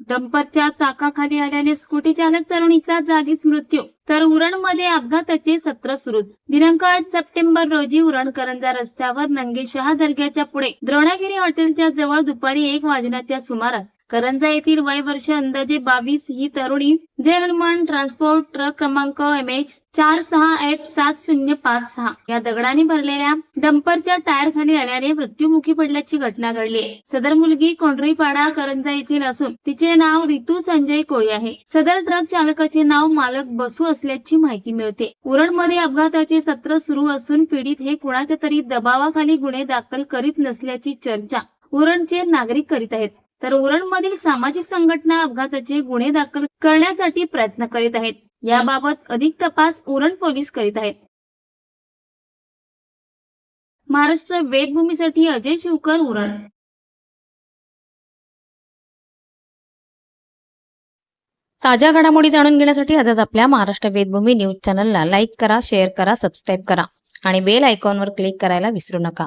डंपरच्या चाकाखाली आल्याने स्कूटी चालक तरुणीचा जागीच मृत्यू. तर उरणमध्ये अपघाताचे सत्र सुरूच. दिनांक 8 सप्टेंबर रोजी उरण करंजा रस्त्यावर नंगेशहा दर्ग्याच्या पुढे द्रोणागिरी हॉटेलच्या जवळ दुपारी 1 वाजण्याच्या सुमारास करंजा येथील वय वर्ष अंदाजे 22 ही तरुणी जय हनुमान ट्रान्सपोर्ट ट्रक क्रमांक MH 46F7056 या दगडाने भरलेल्या डंपरच्या टायर खाली आल्याने मृत्युमुखी पडल्याची घटना घडली आहे. सदर मुलगी कोंढरीपाडा करंजा येथील असून तिचे नाव रितू संजय कोळी आहे. सदर ट्रक चालकाचे नाव मालक बसू असल्याची माहिती मिळते. उरणमध्ये अपघाताचे सत्र सुरू असून पीडित हे कुणाच्या तरी दबावाखाली गुन्हे दाखल करीत नसल्याची चर्चा उरणचे नागरिक करीत आहेत. तर उरणमधील सामाजिक संघटना अपघाताचे गुन्हे दाखल करण्यासाठी प्रयत्न करीत आहेत. याबाबत अधिक तपास उरण पोलीस करीत आहेत. महाराष्ट्र वेदभूमीसाठी अजय शिवकर, उरण. ताज्या घडामोडी जाणून घेण्यासाठी आजच आपल्या महाराष्ट्र वेदभूमी न्यूज चॅनलला लाईक करा, शेअर करा, सबस्क्राईब करा आणि बेल आयकॉनवर क्लिक करायला विसरू नका.